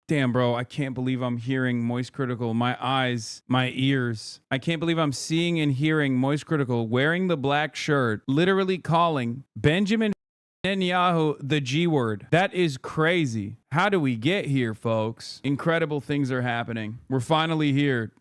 Damn, bro, I can't believe I'm hearing Moist Critical. My eyes, my ears. I can't believe I'm seeing and hearing Moist Critical wearing the black shirt, literally calling Benjamin Netanyahu the G word. That is crazy. How do we get here, folks? Incredible things are happening. We're finally here.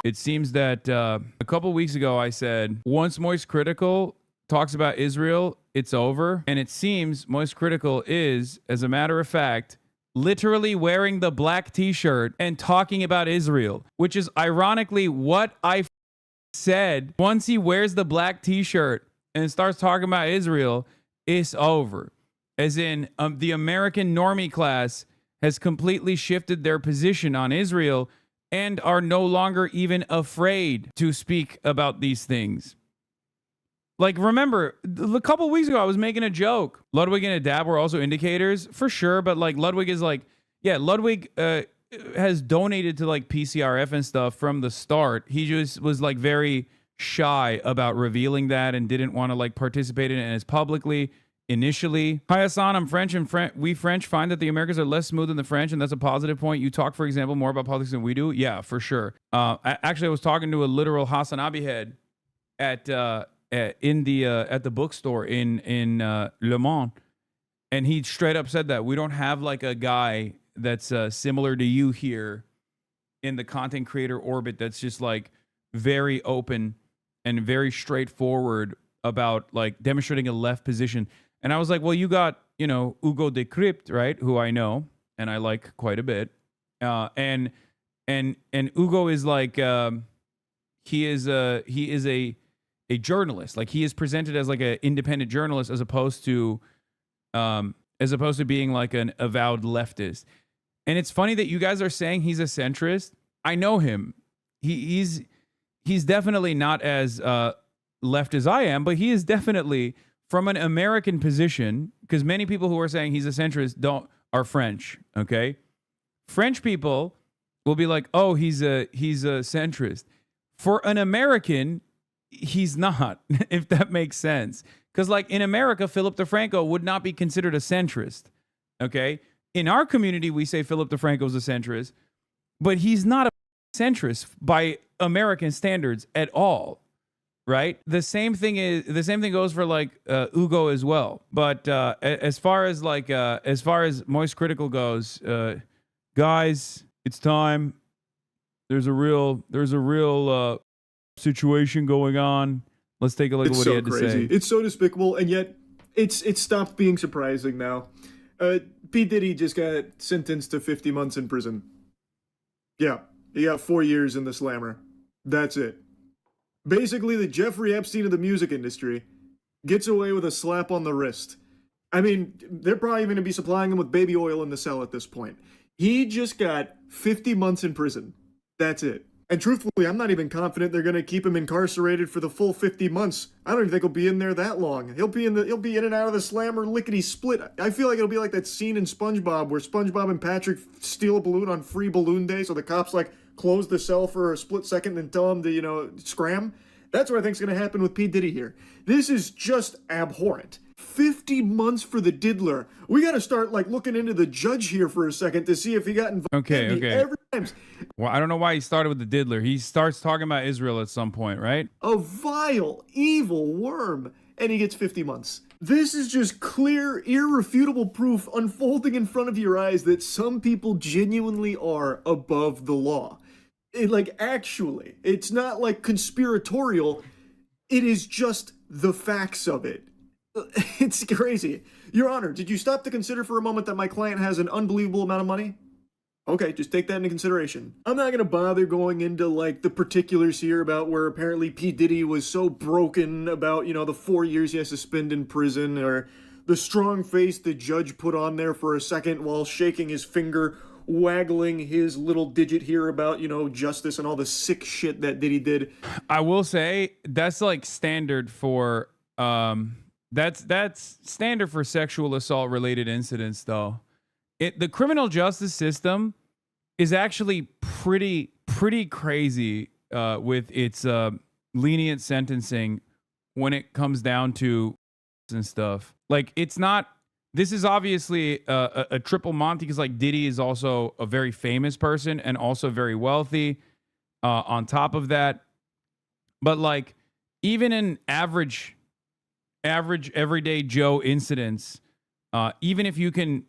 It seems that a couple weeks ago I said, once Moist Critical talks about Israel, it's over. And it seems Moist Critical is, as a matter of fact, literally wearing the black t-shirt and talking about Israel, which is ironically what I said. Once he wears the black t-shirt and starts talking about Israel, it's over. As in, the American normie class has completely shifted their position on Israel and are no longer even afraid to speak about these things. Like, remember, a couple weeks ago, I was making a joke. Ludwig and Adab were also indicators, for sure. But, like, Ludwig is like, yeah, Ludwig has donated to, like, PCRF and stuff from the start. He just was, like, very shy about revealing that and didn't want to, like, participate in it as publicly initially. Hi, Hasan, I'm French, and we French find that the Americans are less smooth than the French, and that's a positive point. You talk, for example, more about politics than we do. Yeah, for sure. Actually, I was talking to a literal Hasanabi head at the bookstore in Le Mans, and he straight up said that we don't have like a guy that's similar to you here in the content creator orbit that's just like very open and very straightforward about like demonstrating a left position. And I was like, well, you got, you know, Hugo Decrypt, right, who I know and I like quite a bit, and Hugo is like he is a journalist. Like, he is presented as like an independent journalist as opposed to being like an avowed leftist. And it's funny that you guys are saying he's a centrist. I know him. He's definitely not as left as I am, but he is definitely from an American position, because many people who are saying he's a centrist are French. Okay, French people will be like, oh, he's a centrist. For an American, he's not, if that makes sense. Because, like, in America, Philip DeFranco would not be considered a centrist. Okay? In our community, we say Philip DeFranco is a centrist, but he's not a centrist by American standards at all. Right? The same thing goes for like Hugo as well. But as far as Moist Critical goes, guys, it's time. There's a real situation going on. Let's take a look at what he had to say. It's so despicable, and yet it's stopped being surprising now. P. Diddy just got sentenced to 50 months in prison. Yeah, he got 4 years in the slammer. That's it. Basically, the Jeffrey Epstein of the music industry gets away with a slap on the wrist. I mean, they're probably going to be supplying him with baby oil in the cell at this point. He just got 50 months in prison. That's it. And truthfully, I'm not even confident they're going to keep him incarcerated for the full 50 months. I don't even think he'll be in there that long. He'll be in and out of the slammer lickety split. I feel like it'll be like that scene in SpongeBob where SpongeBob and Patrick steal a balloon on free balloon day, so the cops like close the cell for a split second and tell him to, you know, scram. That's what I think's going to happen with P. Diddy here. This is just abhorrent. 50 months for the diddler. We got to start like looking into the judge here for a second to see if he got involved. Okay. Every time. Well, I don't know why he started with the diddler. He starts talking about Israel at some point, right? A vile, evil worm. And he gets 50 months. This is just clear, irrefutable proof unfolding in front of your eyes that some people genuinely are above the law. Actually, it's not like conspiratorial. It is just the facts of it. It's crazy. Your Honor, did you stop to consider for a moment that my client has an unbelievable amount of money? Okay, just take that into consideration. I'm not going to bother going into, like, the particulars here about where apparently P. Diddy was so broken about, you know, the 4 years he has to spend in prison, or the strong face the judge put on there for a second while shaking his finger, waggling his little digit here about, you know, justice and all the sick shit that Diddy did. I will say that's like standard for that's standard for sexual assault related incidents, though. The criminal justice system is actually pretty crazy with its lenient sentencing when it comes down to and stuff. Like, it's not this is obviously a triple Monty because like Diddy is also a very famous person and also very wealthy. On top of that, but like even in average everyday Joe incidents, even if you can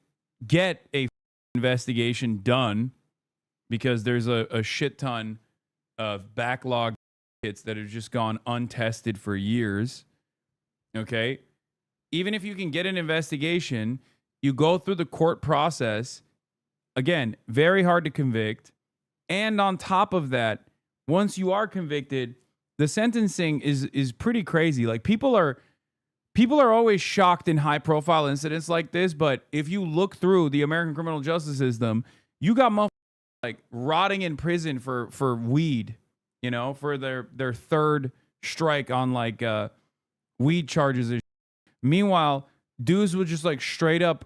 get a investigation done, because there's a shit ton of backlog hits that have just gone untested for years. Okay. Even if you can get an investigation, you go through the court process. Again, very hard to convict. And on top of that, once you are convicted, the sentencing is pretty crazy. Like people are always shocked in high profile incidents like this, but if you look through the American criminal justice system, you got motherfuckers like rotting in prison for weed, you know, for their third strike on like weed charges. Meanwhile, dudes would just like straight up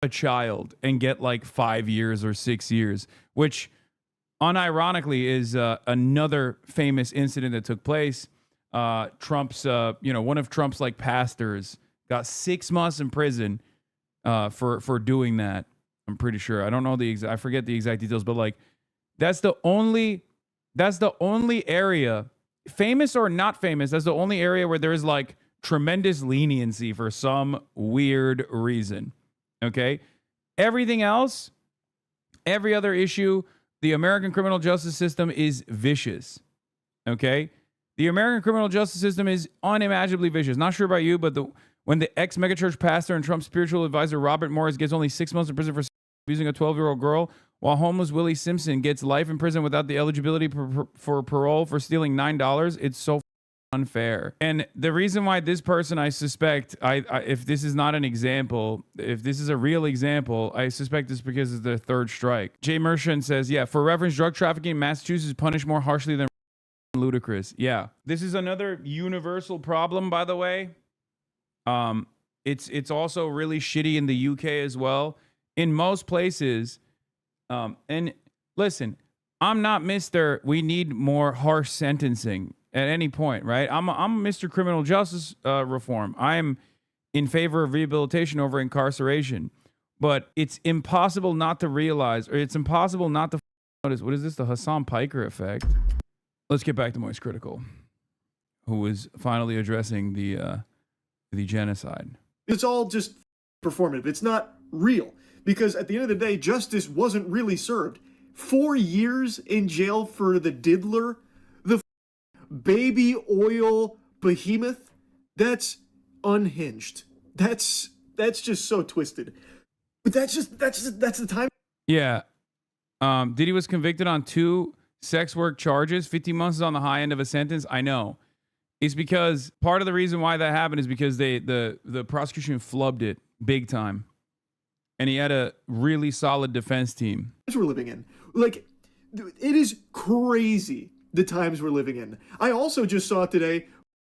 a child and get like 5 years or 6 years, which unironically is another famous incident that took place. Trump's, one of Trump's like pastors got 6 months in prison for doing that. I'm pretty sure. I don't know I forget the exact details, but like that's the only area, famous or not famous, that's the only area where there's like tremendous leniency for some weird reason. Okay? Everything else, every other issue, the American criminal justice system is vicious. Okay? The American criminal justice system is unimaginably vicious. Not sure about you, but when the ex-megachurch pastor and Trump's spiritual advisor Robert Morris gets only 6 months in prison for abusing a 12-year-old girl, while homeless Willie Simpson gets life in prison without the eligibility for parole for stealing $9, it's so unfair. And the reason why this person, I suspect, if this is not an example, if this is a real example, I suspect it's because it's their third strike. Jay Mershon says, yeah, for reference, drug trafficking in Massachusetts is punished more harshly than ludicrous. Yeah. This is another universal problem, by the way. It's also really shitty in the UK as well. In most places, and listen, I'm not Mr. We need more harsh sentencing at any point, right? I'm Mr. Criminal Justice Reform. I'm in favor of rehabilitation over incarceration. But it's impossible not to realize, or it's impossible not to notice, what is this, the Hasan Piker effect? Let's get back to Moist Critical, who is finally addressing the genocide. It's all just performative. It's not real. Because at the end of the day, justice wasn't really served. 4 years in jail for the diddler, the baby oil behemoth, that's unhinged. That's just so twisted. But that's the time. Yeah. Diddy was convicted on 2 sex work charges. 15 months is on the high end of a sentence. I know. It's because part of the reason why that happened is because the prosecution flubbed it big time. And he had a really solid defense team. We're living in. Like, it is crazy the times we're living in. I also just saw today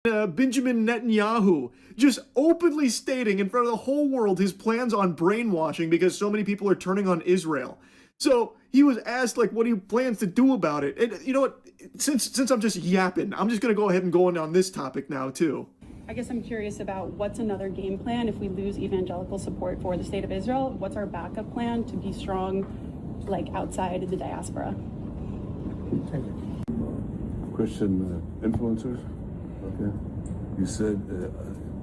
Benjamin Netanyahu just openly stating in front of the whole world his plans on brainwashing because so many people are turning on Israel. So he was asked like what he plans to do about it. And you know what? Since I'm just yapping, I'm just going to go ahead and go on this topic now too. I guess I'm curious about what's another game plan if we lose evangelical support for the state of Israel? What's our backup plan to be strong, like outside of the diaspora? Christian influencers, okay? You said,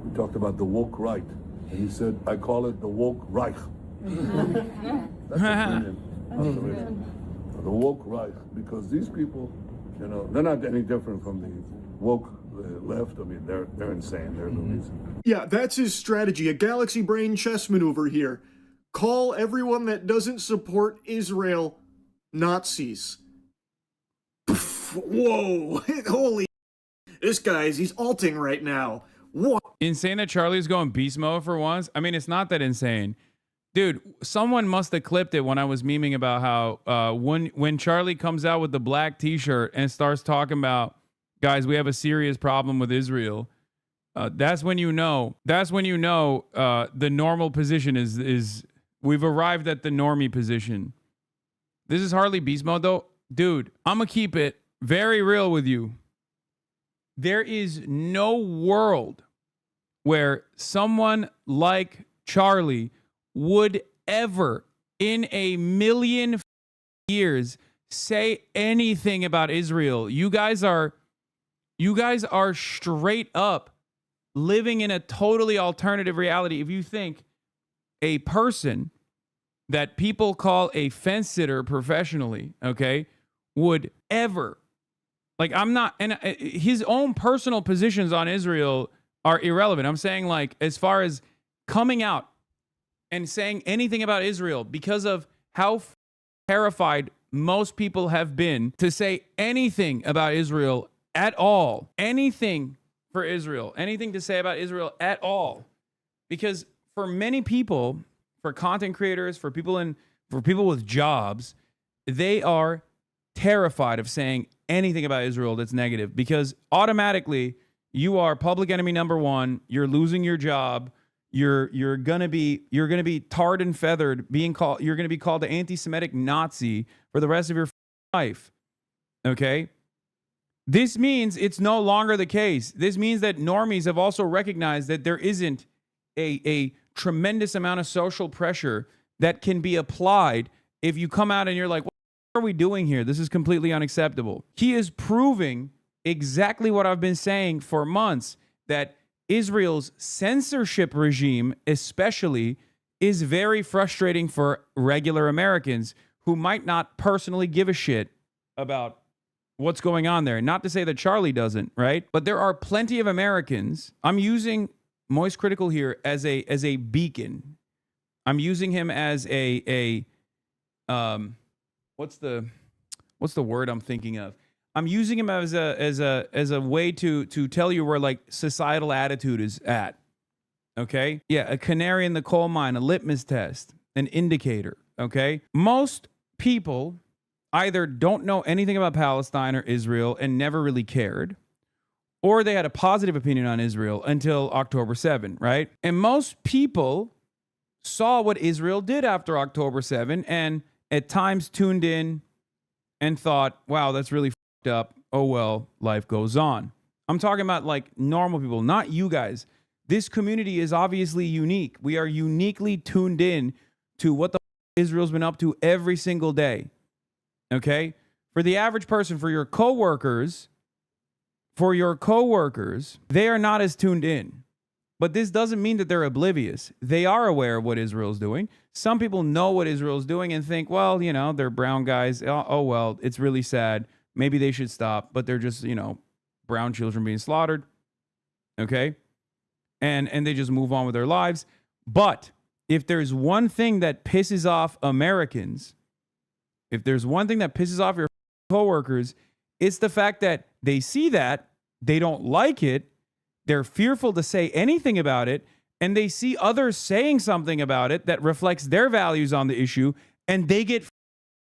we talked about the woke right, and you said, I call it the woke Reich. That's a brilliant. The woke Reich, because these people, you know, they're not any different from the woke left. I mean, they're insane. They're loonies. Yeah, that's his strategy. A galaxy brain chess maneuver here. Call everyone that doesn't support Israel Nazis. Whoa! Holy! This he's alting right now. What? Insane that Charlie's going beast mode for once. I mean, it's not that insane. Dude, someone must have clipped it when I was memeing about how when Charlie comes out with the black t-shirt and starts talking about, guys, we have a serious problem with Israel. That's when you know the normal position is we've arrived at the normie position. This is hardly beast mode though. Dude, I'm gonna keep it very real with you. There is no world where someone like Charlie would ever in a million years say anything about Israel. You guys are straight up living in a totally alternative reality. If you think a person that people call a fence sitter professionally, okay, would ever, like, I'm not, and his own personal positions on Israel are irrelevant. I'm saying, like, as far as coming out and saying anything about Israel, because of how terrified most people have been to say anything about Israel at all, anything for Israel, anything to say about Israel at all. Because for many people, for content creators, for people with jobs, they are terrified of saying anything about Israel that's negative, because automatically you are public enemy number one. You're losing your job. You're gonna be tarred and feathered. You're gonna be called the anti-Semitic Nazi for the rest of your life. Okay. This means it's no longer the case. This means that normies have also recognized that there isn't a tremendous amount of social pressure that can be applied if you come out and you're like, what are we doing here? This is completely unacceptable. He is proving exactly what I've been saying for months, that Israel's censorship regime especially is very frustrating for regular Americans who might not personally give a shit about what's going on there. Not to say that Charlie doesn't, right? But there are plenty of Americans. I'm using MoistCr1TiKaL here as a beacon. I'm using him as what's the word I'm thinking of? I'm using him as a way to tell you where, like, societal attitude is at. Okay? Yeah, a canary in the coal mine, a litmus test, an indicator. Okay? Most people either don't know anything about Palestine or Israel and never really cared, or they had a positive opinion on Israel until October 7, right? And most people saw what Israel did after October 7 and at times tuned in and thought, wow, that's really fucked up. Oh, well, life goes on. I'm talking about, like, normal people, not you guys. This community is obviously unique. We are uniquely tuned in to what the Israel's been up to every single day. Okay? For the average person, for your coworkers, they are not as tuned in. But this doesn't mean that they're oblivious. They are aware of what Israel's doing. Some people know what Israel's doing and think, well, you know, they're brown guys. Oh, well, it's really sad. Maybe they should stop. But they're just, you know, brown children being slaughtered. Okay? And they just move on with their lives. But if there's one thing that pisses off Americans, if there's one thing that pisses off your coworkers, it's the fact that they see that, they don't like it, they're fearful to say anything about it, and they see others saying something about it that reflects their values on the issue, and they get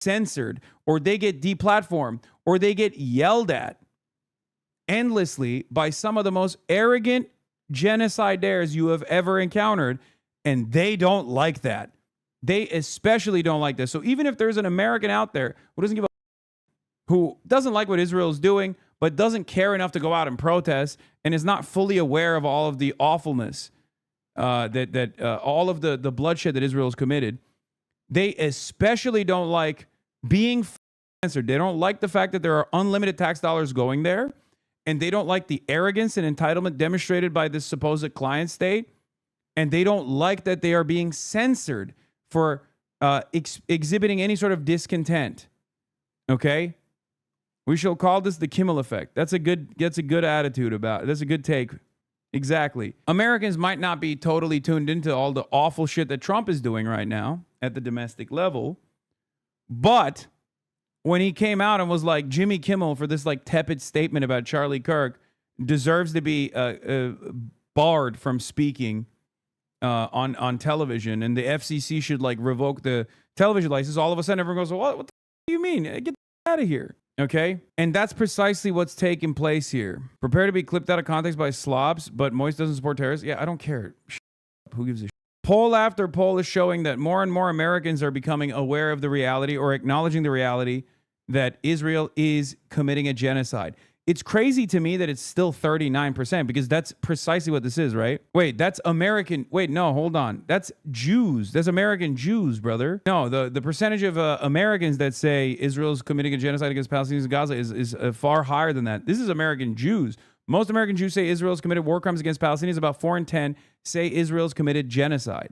censored, or they get deplatformed, or they get yelled at endlessly by some of the most arrogant genocidaires you have ever encountered, and they don't like that. They especially don't like this. So even if there's an American out there who doesn't like what Israel is doing, but doesn't care enough to go out and protest, and is not fully aware of all of the awfulness, all of the bloodshed that Israel has committed, they especially don't like being censored. They don't like the fact that there are unlimited tax dollars going there, and they don't like the arrogance and entitlement demonstrated by this supposed client state, and they don't like that they are being censored for exhibiting any sort of discontent. Okay? We shall call this the Kimmel effect. That's a good attitude about it. That's a good take. Exactly. Americans might not be totally tuned into all the awful shit that Trump is doing right now at the domestic level. But when he came out and was like, Jimmy Kimmel, for this, like, tepid statement about Charlie Kirk, deserves to be barred from speaking on television, and the FCC should, like, revoke the television license, all of a sudden everyone goes, what the do you mean? Get out of here. Okay? And that's precisely what's taking place here. Prepare to be clipped out of context by slobs, but Moist doesn't support terrorists. Yeah, I don't care. Who gives a shit? Poll after poll is showing that more and more Americans are becoming aware of the reality, or acknowledging the reality, that Israel is committing a genocide. It's crazy to me that it's still 39% because that's precisely what this is, right? Wait, that's American. Wait, no, hold on. That's Jews. That's American Jews, brother. No, the percentage of Americans that say Israel's committing a genocide against Palestinians in Gaza is far higher than that. This is American Jews. Most American Jews say Israel's committed war crimes against Palestinians. About 4 in 10 say Israel's committed genocide.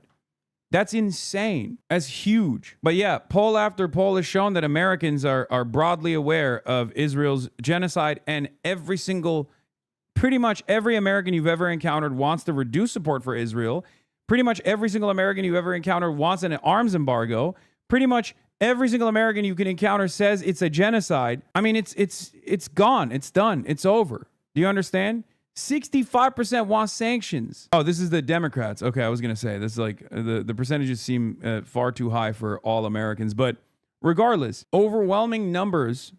That's insane. That's huge. But yeah, poll after poll has shown that Americans are broadly aware of Israel's genocide, and pretty much every American you've ever encountered wants to reduce support for Israel. Pretty much every single American you've ever encountered wants an arms embargo. Pretty much every single American you can encounter says it's a genocide. I mean, it's gone. It's done. It's over. Do you understand? 65% want sanctions. Oh, this is the Democrats. Okay, I was going to say, this is like, the percentages seem far too high for all Americans. But regardless, overwhelming numbers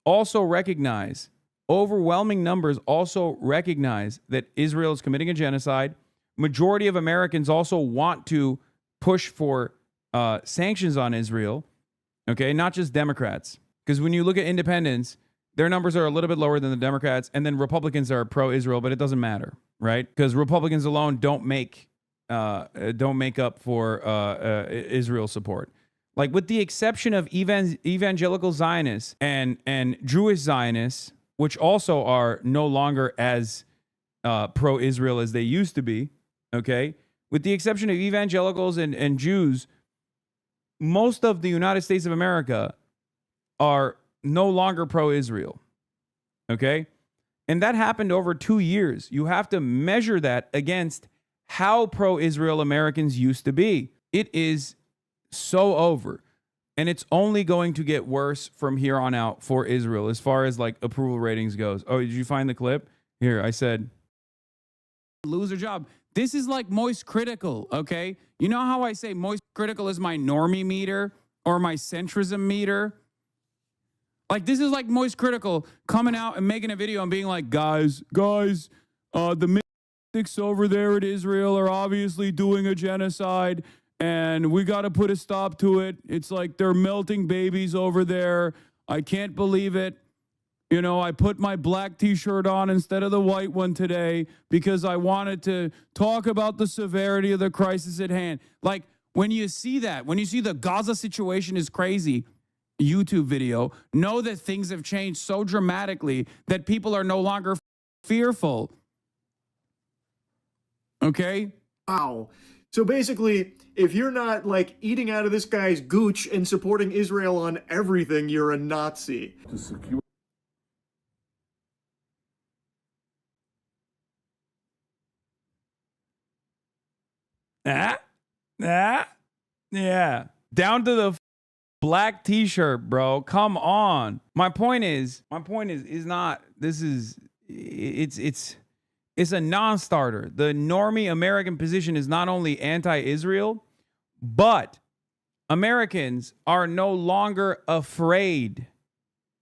also recognize that Israel is committing a genocide. Majority of Americans also want to push for sanctions on Israel. Okay, not just Democrats. Because when you look at independents, their numbers are a little bit lower than the Democrats, and then Republicans are pro-Israel, but it doesn't matter, right? Because Republicans alone don't make up for Israel support. Like, with the exception of evangelical Zionists and Jewish Zionists, which also are no longer as pro-Israel as they used to be, okay? With the exception of evangelicals and Jews, most of the United States of America are no longer pro-Israel, okay? And that happened over 2 years. You have to measure that against how pro-Israel Americans used to be. It is so over. And it's only going to get worse from here on out for Israel as far as like approval ratings goes. Oh, did you find the clip? Here, I said, lose their job. This is like Moist Critical, okay? You know how I say Moist Critical is my normie meter or my centrism meter? Like, this is like Moist Critical coming out and making a video and being like, guys, the mystics over there at Israel are obviously doing a genocide, and we got to put a stop to it. It's like they're melting babies over there. I can't believe it. You know, I put my black t-shirt on instead of the white one today because I wanted to talk about the severity of the crisis at hand. Like, when you see that, when you see the Gaza situation is crazy YouTube video, know that things have changed so dramatically that people are no longer fearful. Okay? Wow. So basically, if you're not like eating out of this guy's gooch and supporting Israel on everything, you're a Nazi. To secure Yeah. Down to the black t-shirt, bro. Come on. My point is not, it's a non-starter. The normie American position is not only anti-Israel, but Americans are no longer afraid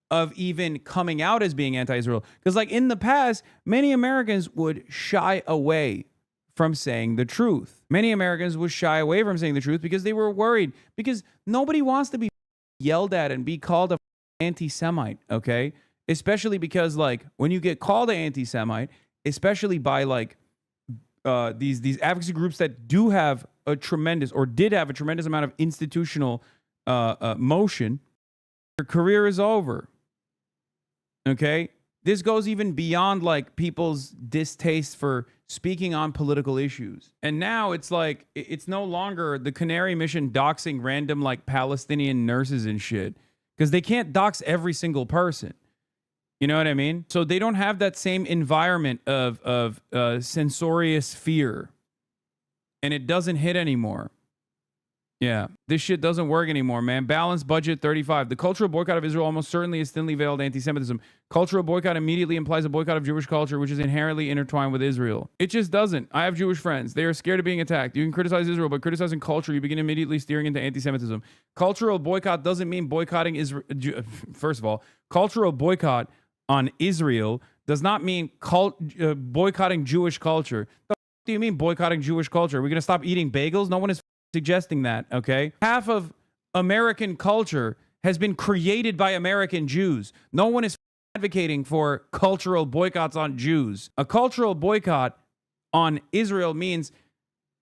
of even coming out as being anti-Israel. Because like in the past, many Americans would shy away from saying the truth. Many Americans would shy away from saying the truth because they were worried, because nobody wants to be yelled at and be called a anti-Semite, okay? Especially because like when you get called an anti-Semite, especially by like these advocacy groups that do have a tremendous or did have a tremendous amount of institutional motion, your career is over. Okay? This goes even beyond like people's distaste for speaking on political issues. And now it's like, it's no longer the Canary Mission doxing random like Palestinian nurses and shit, because they can't dox every single person. You know what I mean? So they don't have that same environment of censorious fear. And it doesn't hit anymore. Yeah, this shit doesn't work anymore, man. Balanced budget 35. The cultural boycott of Israel almost certainly is thinly veiled anti-Semitism. Cultural boycott immediately implies a boycott of Jewish culture, which is inherently intertwined with Israel. It just doesn't. I have Jewish friends. They are scared of being attacked. You can criticize Israel, but criticizing culture, you begin immediately steering into anti-Semitism. Cultural boycott doesn't mean boycotting Israel. First of all, cultural boycott on Israel does not mean boycotting Jewish culture. The do you mean boycotting Jewish culture? Are we going to stop eating bagels? No one is suggesting that, okay? Half of American culture has been created by American Jews. No one is advocating for cultural boycotts on Jews. A cultural boycott on Israel means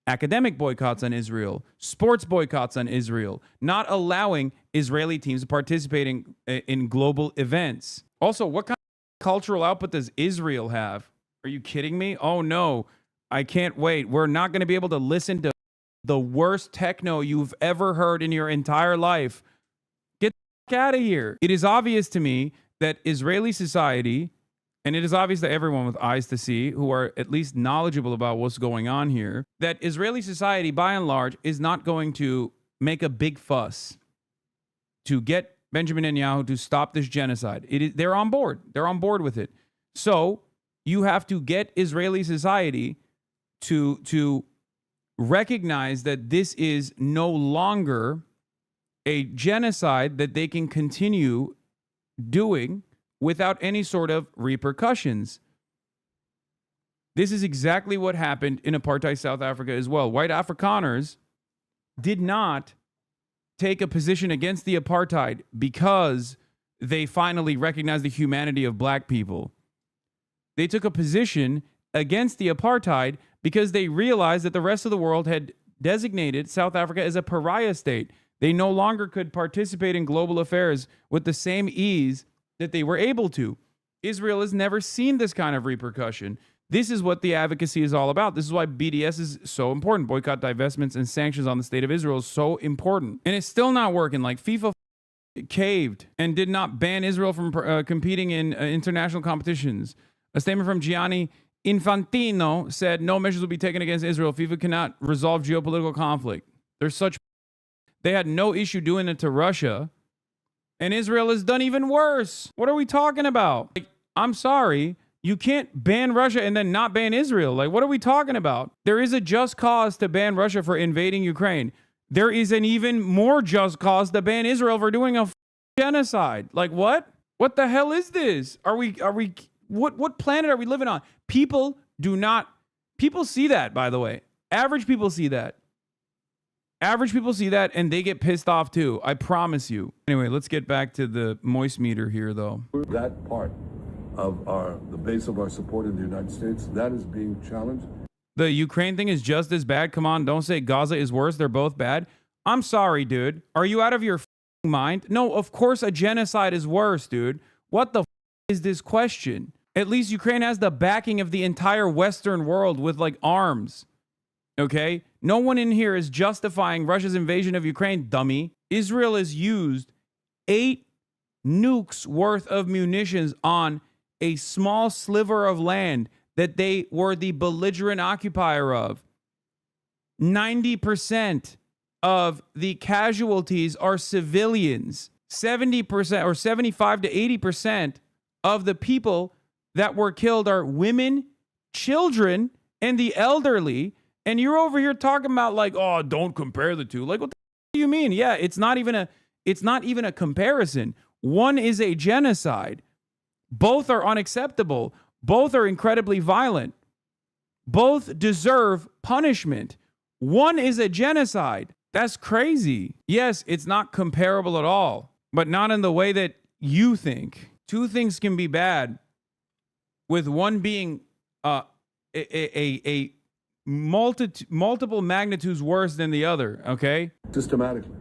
academic boycotts on Israel, sports boycotts on Israel, not allowing Israeli teams participating in global events. Also, what kind of cultural output does Israel have? Are you kidding me? Oh no, I can't wait. We're not going to be able to listen to the worst techno you've ever heard in your entire life. Get the fuck out of here. It is obvious to me that Israeli society, and it is obvious to everyone with eyes to see who are at least knowledgeable about what's going on here, that Israeli society, by and large, is not going to make a big fuss to get Benjamin Netanyahu to stop this genocide. They're on board. They're on board with it. So you have to get Israeli society to recognize that this is no longer a genocide that they can continue doing without any sort of repercussions. This is exactly what happened in apartheid South Africa as well. White Afrikaners did not take a position against the apartheid because they finally recognized the humanity of black people. They took a position against the apartheid because they realized that the rest of the world had designated South Africa as a pariah state. They no longer could participate in global affairs with the same ease that they were able to. Israel has never seen this kind of repercussion. This is what the advocacy is all about. This is why BDS is so important. Boycott, divestments, and sanctions on the state of Israel is so important. And it's still not working. Like FIFA caved and did not ban Israel from competing in international competitions. A statement from Gianni Infantino said no measures will be taken against Israel. FIFA cannot resolve geopolitical conflict. They had no issue doing it to Russia. And Israel has done even worse. What are we talking about? Like, I'm sorry. You can't ban Russia and then not ban Israel. Like, what are we talking about? There is a just cause to ban Russia for invading Ukraine. There is an even more just cause to ban Israel for doing a genocide. Like, what? What the hell is this? What planet are we living on? People see that, by the way. Average people see that. Average people see that and they get pissed off too. I promise you. Anyway, let's get back to the moist meter here, though. That part of the base of our support in the United States, that is being challenged. The Ukraine thing is just as bad. Come on, don't say Gaza is worse. They're both bad. I'm sorry, dude. Are you out of your mind? No, of course a genocide is worse, dude. What the is this question? At least Ukraine has the backing of the entire Western world with like arms. Okay? No one in here is justifying Russia's invasion of Ukraine, dummy. Israel has used 8 nukes worth of munitions on a small sliver of land that they were the belligerent occupier of. 90% of the casualties are civilians. 70% or 75 to 80% of the people that were killed are women, children, and the elderly. And you're over here talking about like, oh, don't compare the two. Like, what the do you mean? Yeah, it's not even a comparison. One is a genocide. Both are unacceptable. Both are incredibly violent. Both deserve punishment. One is a genocide. That's crazy. Yes, it's not comparable at all, but not in the way that you think. Two things can be bad, with one being a multiple magnitudes worse than the other, okay? Systematically.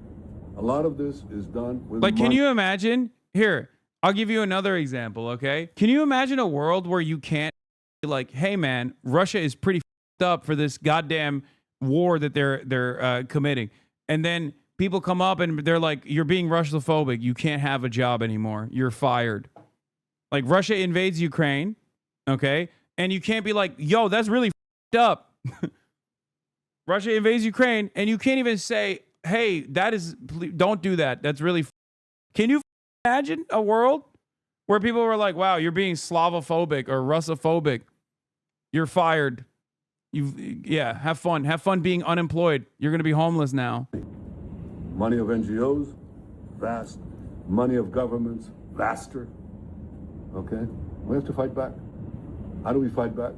A lot of this is done with Like, can you imagine? Here, I'll give you another example, okay? Can you imagine a world where you can't be like, hey, man, Russia is pretty f***ed up for this goddamn war that they're committing. And then people come up and they're like, you're being Russophobic. You can't have a job anymore. You're fired. Like, Russia invades Ukraine, okay? And you can't be like, yo, that's really f***ed up. Russia invades Ukraine, and you can't even say, hey, don't do that. That's really Can you imagine a world where people were like, wow, you're being Slavophobic or Russophobic. You're fired. Have fun. Have fun being unemployed. You're going to be homeless now. Money of NGOs, vast. Money of governments, vaster. Okay? We have to fight back. How do we fight back?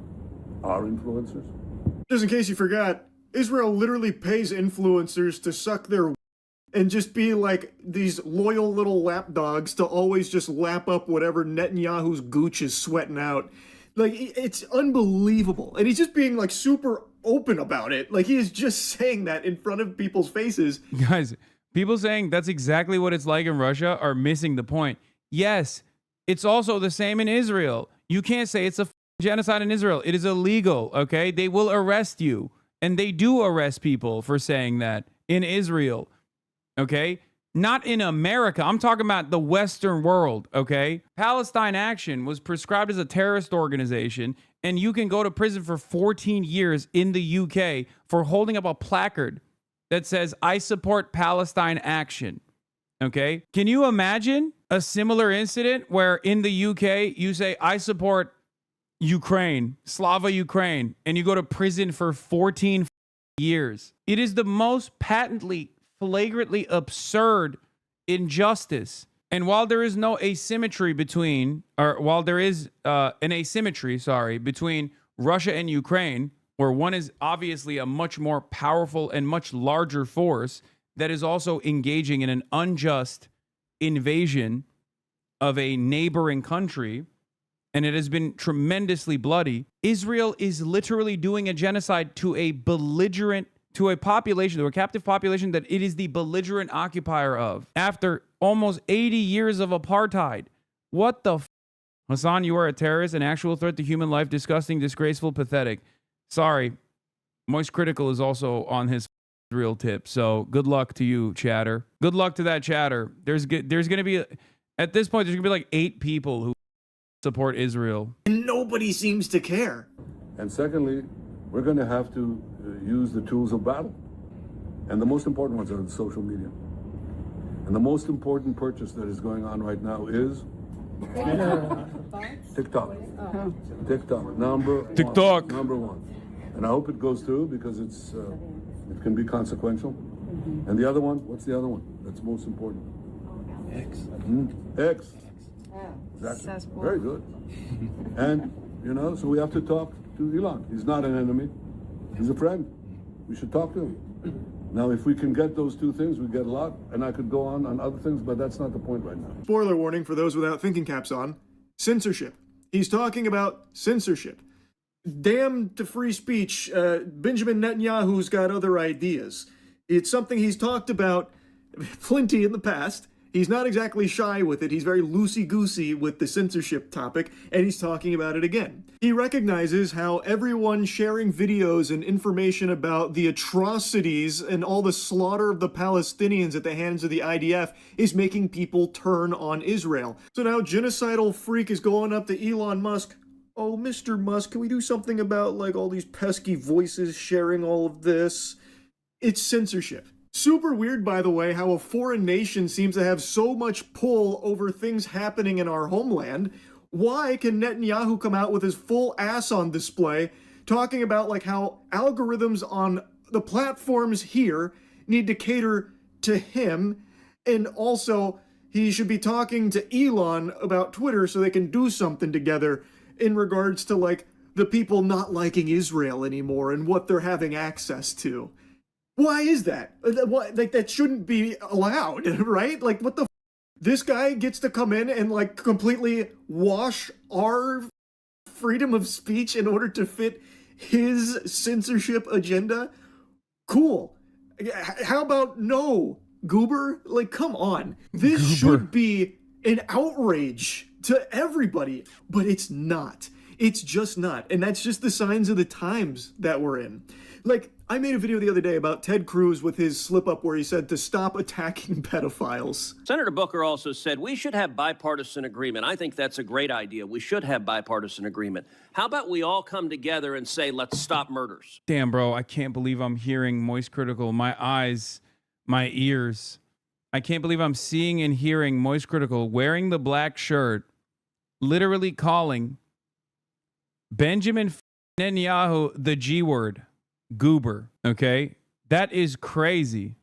Our influencers. Just in case you forgot, Israel literally pays influencers to suck their and just be like these loyal little lapdogs to always just lap up whatever Netanyahu's gooch is sweating out. Like, it's unbelievable. And he's just being like super open about it. Like, he is just saying that in front of people's faces. Guys, people saying that's exactly what it's like in Russia are missing the point. Yes, it's also the same in Israel. You can't say it's a genocide in Israel. It is illegal, okay? They will arrest you. And they do arrest people for saying that in Israel, okay? Not in America. I'm talking about the Western world, okay? Palestine Action was prescribed as a terrorist organization, and you can go to prison for 14 years in the UK for holding up a placard that says, I support Palestine Action, okay? Can you imagine a similar incident where in the UK you say, I support Ukraine, Slava Ukraine, and you go to prison for 14 years? It is the most patently, flagrantly absurd injustice. And while there is no asymmetry between, or while there is an asymmetry, between Russia and Ukraine, where one is obviously a much more powerful and much larger force that is also engaging in an unjust invasion of a neighboring country, and it has been tremendously bloody. Israel is literally doing a genocide to a belligerent, to a population, to a captive population that it is the belligerent occupier of after almost 80 years of apartheid. What the Hasan, you are a terrorist, an actual threat to human life, disgusting, disgraceful, pathetic. Sorry, MoistCr1TiKaL is also on his real tip, so good luck to you, chatter. Good luck to that chatter. There's going to be, at this point, there's going to be like 8 people who support Israel. And nobody seems to care. And secondly, we're going to have to use the tools of battle. And the most important ones are the social media. And the most important purchase that is going on right now is TikTok. TikTok, number one. And I hope it goes through because it can be consequential. And the other one, what's the other one that's most important? X. Exactly. Very good. And, so we have to talk to Elon. He's not an enemy. He's a friend. We should talk to him. Now, if we can get those 2 things, we get a lot. And I could go on other things, but that's not the point right now. Spoiler warning for those without thinking caps on. Censorship. He's talking about censorship. Damn to free speech. Benjamin Netanyahu's got other ideas. It's something he's talked about plenty in the past. He's not exactly shy with it. He's very loosey-goosey with the censorship topic, and he's talking about it again. He recognizes how everyone sharing videos and information about the atrocities and all the slaughter of the Palestinians at the hands of the IDF is making people turn on Israel. So now genocidal freak is going up to Elon Musk. Oh, Mr. Musk, can we do something about like all these pesky voices sharing all of this? It's censorship. Super weird, by the way, how a foreign nation seems to have so much pull over things happening in our homeland. Why can Netanyahu come out with his full ass on display talking about like how algorithms on the platforms here need to cater to him, and also he should be talking to Elon about Twitter so they can do something together in regards to like the people not liking Israel anymore and what they're having access to? Why is that? Like, that shouldn't be allowed, right? Like, what the this guy gets to come in and like completely wash our freedom of speech in order to fit his censorship agenda? Cool. How about no, Goober? Like, come on. This should be an outrage to everybody, but it's not. It's just not. And that's just the signs of the times that we're in. Like, I made a video the other day about Ted Cruz with his slip-up where he said to stop attacking pedophiles. Senator Booker also said we should have bipartisan agreement. I think that's a great idea. We should have bipartisan agreement. How about we all come together and say, let's stop murders? Damn, bro, I can't believe I'm hearing MoistCr1TiKaL. My eyes, my ears. I can't believe I'm seeing and hearing MoistCr1TiKaL wearing the black shirt, literally calling Benjamin Netanyahu the G word. Goober, okay? That is crazy.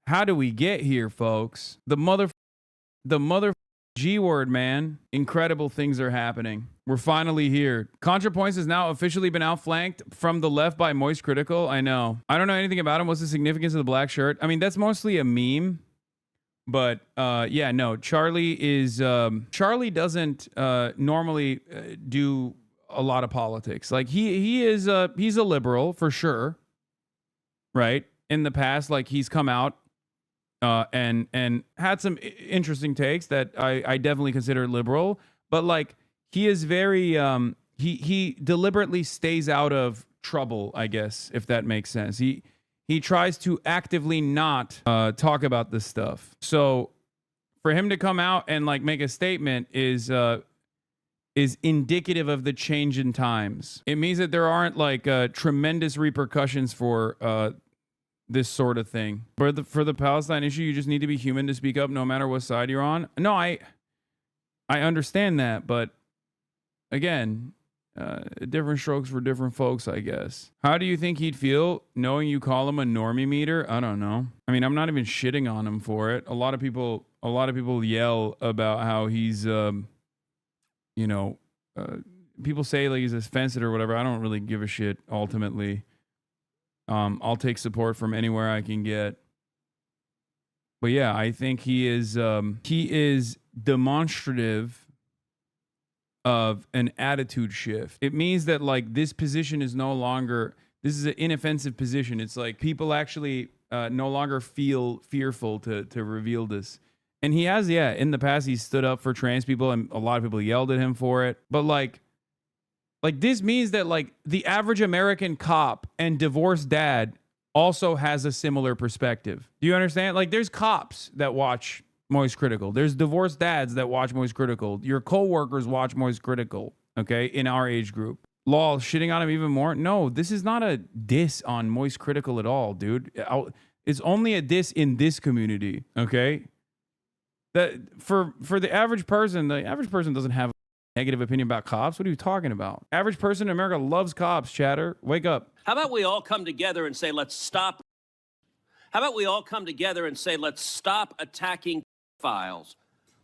How do we get here, folks? The mother G word, man. Incredible things are happening. We're finally here. ContraPoints has now officially been outflanked from the left by MoistCr1TiKaL. I know. I don't know anything about him. What's the significance of the black shirt? I mean, that's mostly a meme. But yeah, no. Charlie doesn't normally do a lot of politics. Like he's a liberal for sure, right? In the past, like he's come out and had some interesting takes that I definitely consider liberal. But like he is very he deliberately stays out of trouble, I guess, if that makes sense. He tries to actively not talk about this stuff. So for him to come out and like make a statement is indicative of the change in times. It means that there aren't like tremendous repercussions for this sort of thing. For the Palestine issue, you just need to be human to speak up no matter what side you're on. No, I understand that, but again, different strokes for different folks, I guess. How do you think he'd feel knowing you call him a normie meter? I don't know. I mean, I'm not even shitting on him for it. A lot of people yell about how he's people say like he's offensive or whatever. I don't really give a shit ultimately. I'll take support from anywhere I can get. But yeah, I think he is demonstrative of an attitude shift. It means that like this position is no longer, this is an inoffensive position. It's like people actually no longer feel fearful to reveal this. And he has, yeah, in the past, he stood up for trans people and a lot of people yelled at him for it. But like this means that like the average American cop and divorced dad also has a similar perspective. Do you understand? Like there's cops that watch MoistCr1TiKaL. There's divorced dads that watch MoistCr1TiKaL. Your coworkers watch MoistCr1TiKaL, okay, in our age group. Lol, shitting on him even more? No, this is not a diss on MoistCr1TiKaL at all, dude. It's only a diss in this community, okay? That for the average person doesn't have a negative opinion about cops. What are you talking about? Average person in America loves cops, chatter. Wake up. How about we all come together and say, let's stop? How about we all come together and say, let's stop attacking files?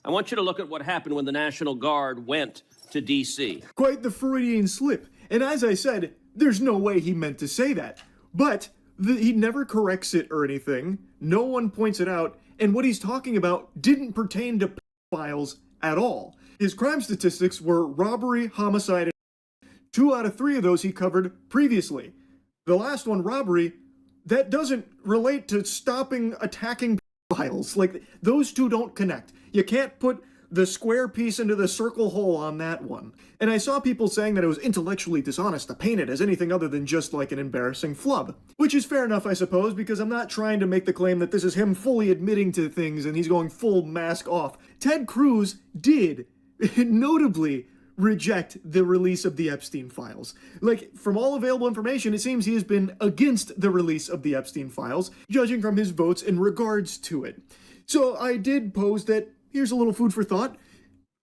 I want you to look at what happened when the National Guard went to D.C. Quite the Freudian slip. And as I said, there's no way he meant to say that. But he never corrects it or anything. No one points it out. And what he's talking about didn't pertain to files at all. His crime statistics were robbery, homicide, and 2 out of 3 of those he covered previously. The last one, robbery, that doesn't relate to stopping attacking files. Like, those two don't connect. You can't put the square piece into the circle hole on that one. And I saw people saying that it was intellectually dishonest to paint it as anything other than just like an embarrassing flub. Which is fair enough, I suppose, because I'm not trying to make the claim that this is him fully admitting to things and he's going full mask off. Ted Cruz did notably reject the release of the Epstein files. Like, from all available information, it seems he has been against the release of the Epstein files, judging from his votes in regards to it. So I did pose that, here's a little food for thought.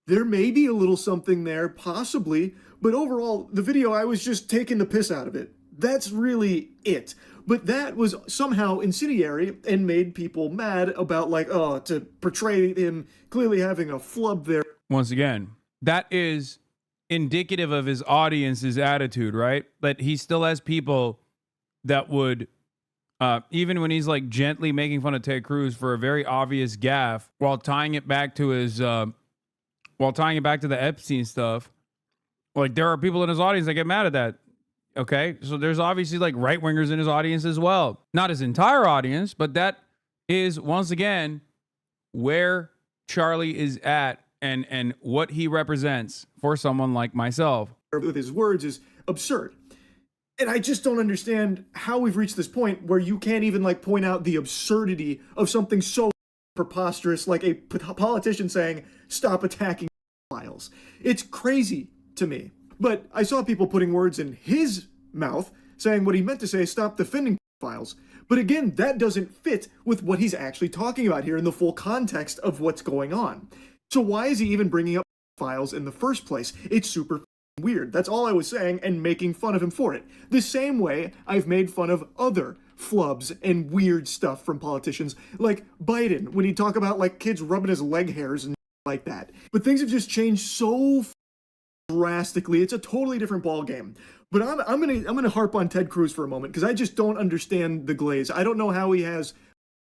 There may be a little something there, possibly, but overall, the video, I was just taking the piss out of it. That's really it. But that was somehow incendiary and made people mad about, like, oh, to portray him clearly having a flub there. Once again, that is indicative of his audience's attitude, right? But he still has people that would, even when he's like gently making fun of Ted Cruz for a very obvious gaffe, while tying it back to his, while tying it back to the Epstein stuff, like there are people in his audience that get mad at that. Okay, so there's obviously like right wingers in his audience as well. Not his entire audience, but that is once again where Charlie is at. And what he represents for someone like myself. With his words is absurd. And I just don't understand how we've reached this point where you can't even like point out the absurdity of something so preposterous like a politician saying, stop attacking files. It's crazy to me. But I saw people putting words in his mouth saying what he meant to say, stop defending files. But again, that doesn't fit with what he's actually talking about here in the full context of what's going on. So why is he even bringing up files in the first place? It's super weird. That's all I was saying, and making fun of him for it. The same way I've made fun of other flubs and weird stuff from politicians, like Biden, when he talk about like kids rubbing his leg hairs and like that. But things have just changed so drastically. It's a totally different ball game. But I'm gonna harp on Ted Cruz for a moment because I just don't understand the glaze. I don't know how he has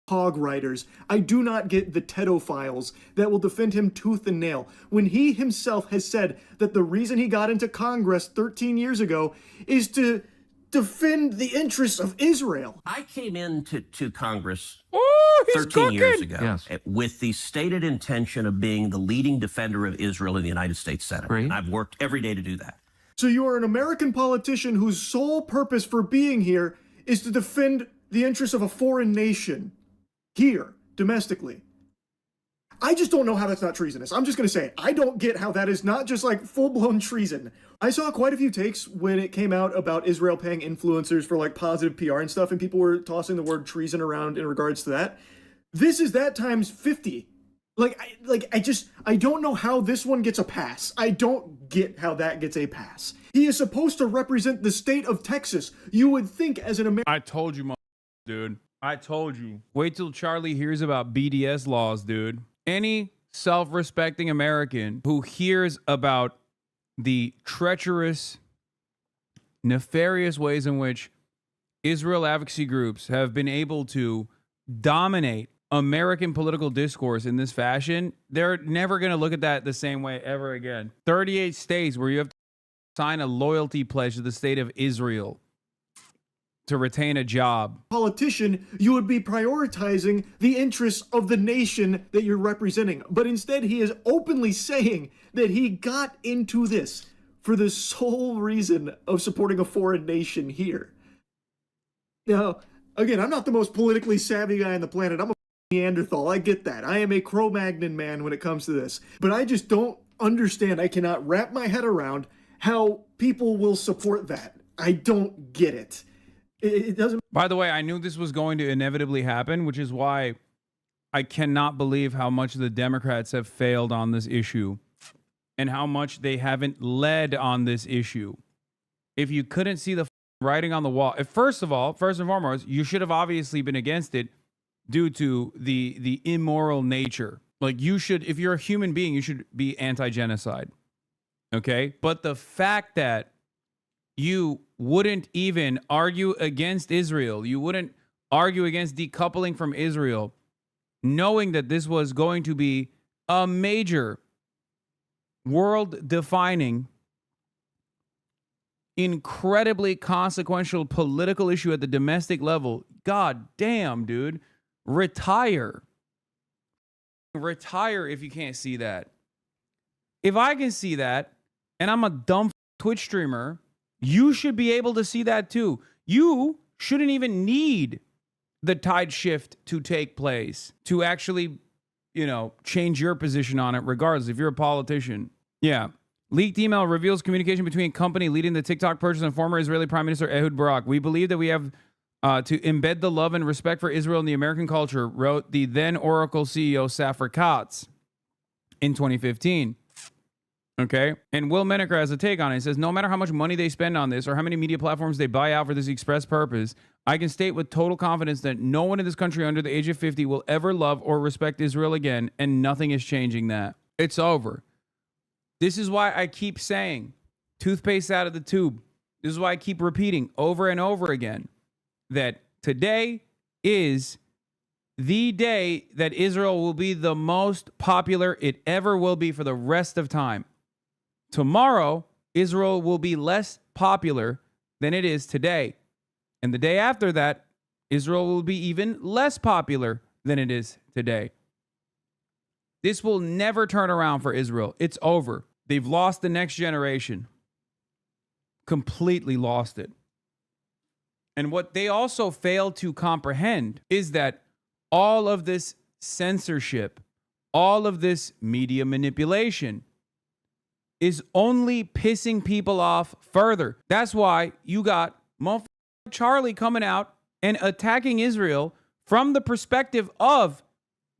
hog writers. I do not get the pedophiles that will defend him tooth and nail when he himself has said that the reason he got into Congress 13 years ago is to defend the interests of Israel. I came into Congress Oh, he's 13 years cooking. ago with the stated intention of being the leading defender of Israel in the United States Senate. And I've worked every day to do that. So you are an American politician whose sole purpose for being here is to defend the interests of a foreign nation here, domestically. I just don't know how that's not treasonous. I'm just going to say it. I don't get how that is not just like full-blown treason. I saw quite a few takes when it came out about Israel paying influencers for like positive PR and stuff, and people were tossing the word treason around in regards to that. This is that times 50. I don't know how this one gets a pass. I don't get how that gets a pass. He is supposed to represent the state of Texas. You would think as an American. I told you, dude. I told you. Wait till Charlie hears about BDS laws, dude. Any self-respecting American who hears about the treacherous, nefarious ways in which Israel advocacy groups have been able to dominate American political discourse in this fashion, they're never going to look at that the same way ever again. 38 states where you have to sign a loyalty pledge to the state of Israel to retain a job. Politician, you would be prioritizing the interests of the nation that you're representing. But instead, he is openly saying that he got into this for the sole reason of supporting a foreign nation here. Now, again, I'm not the most politically savvy guy on the planet. I'm a Neanderthal. I get that. I am a Cro-Magnon man when it comes to this. But I just don't understand. I cannot wrap my head around how people will support that. I don't get it. It doesn't. By the way, I knew this was going to inevitably happen, which is why I cannot believe how much the Democrats have failed on this issue and how much they haven't led on this issue. If you couldn't see the writing on the wall, first and foremost, you should have obviously been against it due to the immoral nature. Like you should, if you're a human being, you should be anti-genocide. Okay? But the fact that you wouldn't even argue against Israel, you wouldn't argue against decoupling from Israel, knowing that this was going to be a major world-defining, incredibly consequential political issue at the domestic level. God damn, dude. Retire. Retire if you can't see that. If I can see that, and I'm a dumb Twitch streamer, you should be able to see that too. You shouldn't even need the tide shift to take place to actually, change your position on it, regardless if you're a politician. Yeah. Leaked email reveals communication between company leading the TikTok purchase and former Israeli Prime Minister Ehud Barak. We believe that we have to embed the love and respect for Israel in the American culture, wrote the then Oracle CEO Safra Katz in 2015. Okay. And Will Menaker has a take on it. He says, no matter how much money they spend on this or how many media platforms they buy out for this express purpose, I can state with total confidence that no one in this country under the age of 50 will ever love or respect Israel again, and nothing is changing that. It's over. This is why I keep saying, toothpaste out of the tube. This is why I keep repeating over and over again that today is the day that Israel will be the most popular it ever will be for the rest of time. Tomorrow, Israel will be less popular than it is today. And the day after that, Israel will be even less popular than it is today. This will never turn around for Israel. It's over. They've lost the next generation. Completely lost it. And what they also fail to comprehend is that all of this censorship, all of this media manipulation is only pissing people off further. That's why you got motherfucker Charlie coming out and attacking Israel from the perspective of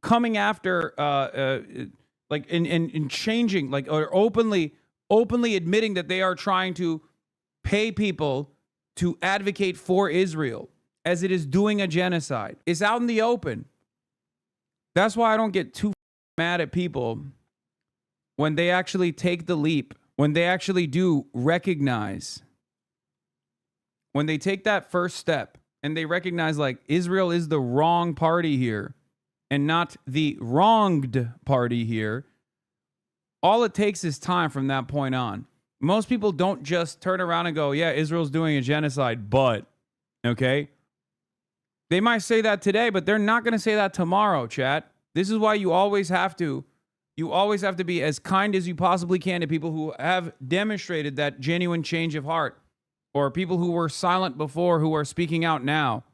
coming after, and changing, or openly admitting that they are trying to pay people to advocate for Israel as it is doing a genocide. It's out in the open. That's why I don't get too mad at people when they actually take the leap, when they actually do recognize, when they take that first step and they recognize like Israel is the wrong party here and not the wronged party here, all it takes is time from that point on. Most people don't just turn around and go, yeah, Israel's doing a genocide, but, okay? They might say that today, but they're not going to say that tomorrow, chat. This is why you always have to be as kind as you possibly can to people who have demonstrated that genuine change of heart, or people who were silent before who are speaking out now.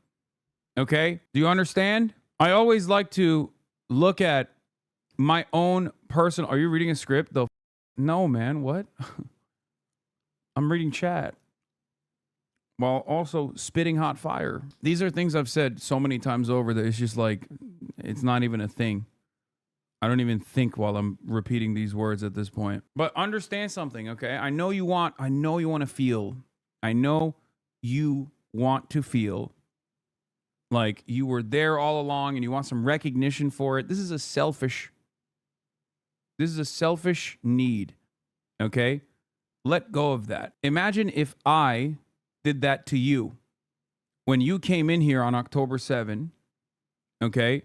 Okay? Do you understand? I always like to look at my own personal... Are you reading a script? No, man. What? I'm reading chat while also spitting hot fire. These are things I've said so many times over that it's just like, it's not even a thing. I don't even think while I'm repeating these words at this point. But understand something, okay? I know you want to feel like you were there all along and you want some recognition for it. This is a selfish need, okay? Let go of that. Imagine if I did that to you when you came in here on October 7, okay?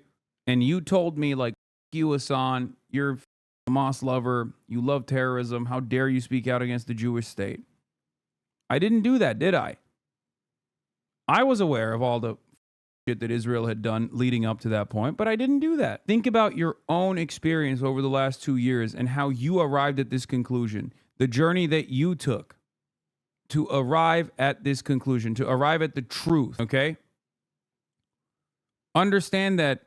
And you told me like, you, Hasan, you're a Hamas lover, you love terrorism, how dare you speak out against the Jewish state? I didn't do that, did I? I was aware of all the shit that Israel had done leading up to that point, but I didn't do that. Think about your own experience over the last 2 years and how you arrived at this conclusion, the journey that you took to arrive at this conclusion, to arrive at the truth, okay? Understand that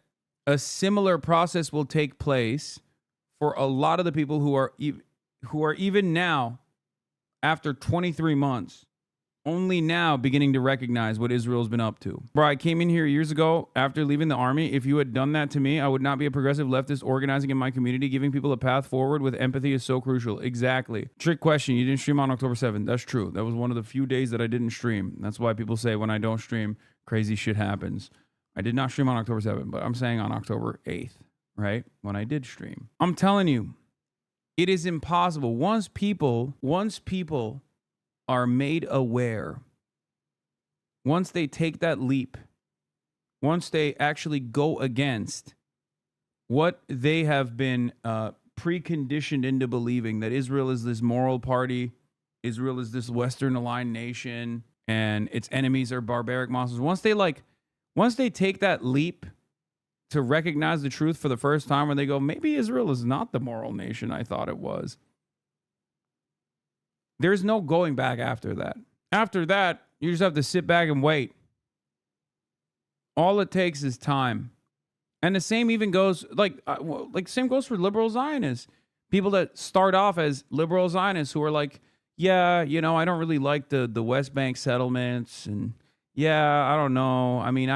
a similar process will take place for a lot of the people who are even now, after 23 months, only now beginning to recognize what Israel's been up to. Bro, I came in here years ago after leaving the army. If you had done that to me, I would not be a progressive leftist organizing in my community. Giving people a path forward with empathy is so crucial. Exactly. Trick question. You didn't stream on October 7th. That's true. That was one of the few days that I didn't stream. That's why people say when I don't stream, crazy shit happens. I did not stream on October 7th, but I'm saying on October 8th, right? When I did stream. I'm telling you, it is impossible. Once people are made aware, once they take that leap, once they actually go against what they have been preconditioned into believing, that Israel is this moral party, Israel is this Western aligned nation, and its enemies are barbaric monsters. Once they take that leap to recognize the truth for the first time, when they go, maybe Israel is not the moral nation I thought it was, there's no going back after that. After that, you just have to sit back and wait. All it takes is time. And the same even goes, same goes for liberal Zionists. People that start off as liberal Zionists who are like, yeah, I don't really like the West Bank settlements, and yeah, I don't know. I mean,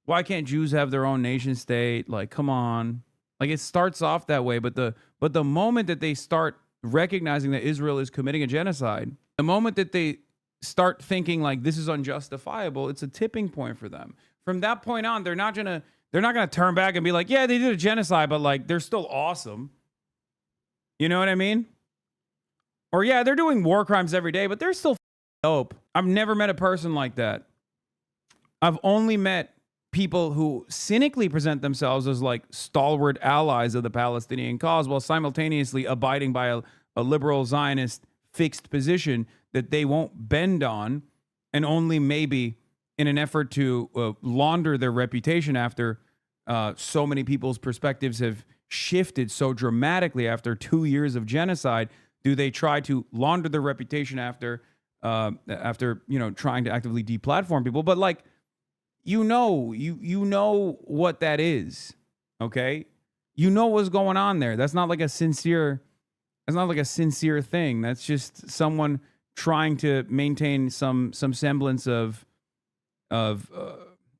why can't Jews have their own nation state? Like, come on. Like, it starts off that way, but the moment that they start recognizing that Israel is committing a genocide, the moment that they start thinking like this is unjustifiable, it's a tipping point for them. From that point on, they're not gonna turn back and be like, yeah, they did a genocide, but like they're still awesome. You know what I mean? Or yeah, they're doing war crimes every day, but they're still dope. I've never met a person like that. I've only met people who cynically present themselves as like stalwart allies of the Palestinian cause while simultaneously abiding by a liberal Zionist fixed position that they won't bend on, and only maybe in an effort to launder their reputation after so many people's perspectives have shifted so dramatically after 2 years of genocide, do they try to launder their reputation after trying to actively deplatform people. But like, you know what that is, okay? You know what's going on there. That's not like a sincere thing. That's just someone trying to maintain some semblance of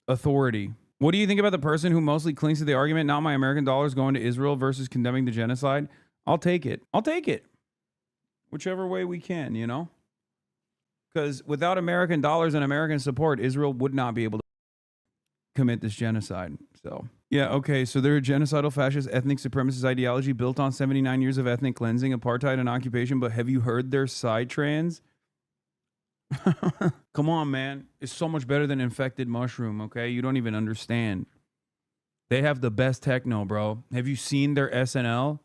authority. What do you think about the person who mostly clings to the argument, not my American dollars going to Israel versus condemning the genocide? I'll take it. Whichever way we can, Because without American dollars and American support, Israel would not be able to. commit this genocide. So yeah, okay. So they're a genocidal, fascist, ethnic supremacist ideology built on 79 years of ethnic cleansing, apartheid, and occupation. But have you heard their side trans? Come on, man. It's so much better than infected mushroom, okay? You don't even understand. They have the best techno, bro. Have you seen their SNL?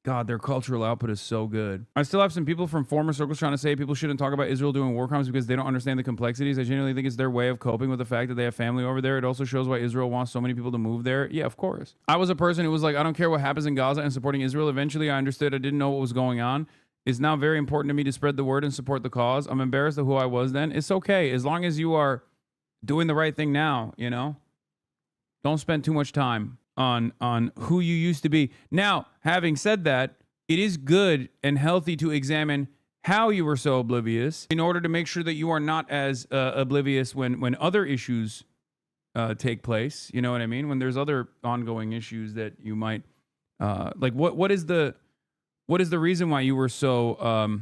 God, their cultural output is so good. I still have some people from former circles trying to say people shouldn't talk about Israel doing war crimes because they don't understand the complexities. I genuinely think it's their way of coping with the fact that they have family over there. It also shows why Israel wants so many people to move there. Yeah, of course. I was a person who was like, I don't care what happens in Gaza and supporting Israel. Eventually, I understood I didn't know what was going on. It's now very important to me to spread the word and support the cause. I'm embarrassed of who I was then. It's okay. As long as you are doing the right thing now, you know? Don't spend too much time on who you used to be. Now, having said that, it is good and healthy to examine how you were so oblivious in order to make sure that you are not as oblivious when other issues take place. You know what I mean? When there's other ongoing issues that you might like. What is the reason why you were so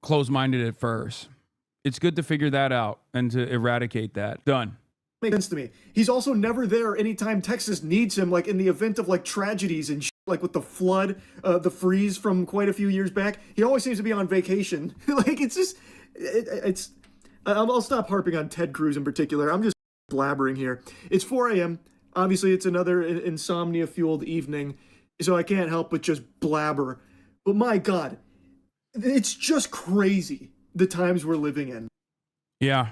closed-minded at first? It's good to figure that out and to eradicate that. Done. Makes sense to me. He's also never there anytime Texas needs him, like in the event of like tragedies and like with the flood, the freeze from quite a few years back. He always seems to be on vacation. Like it's just, it's. I'll stop harping on Ted Cruz in particular. I'm just blabbering here. It's 4 a.m. Obviously, it's another insomnia-fueled evening, so I can't help but just blabber. But my God, it's just crazy the times we're living in. Yeah.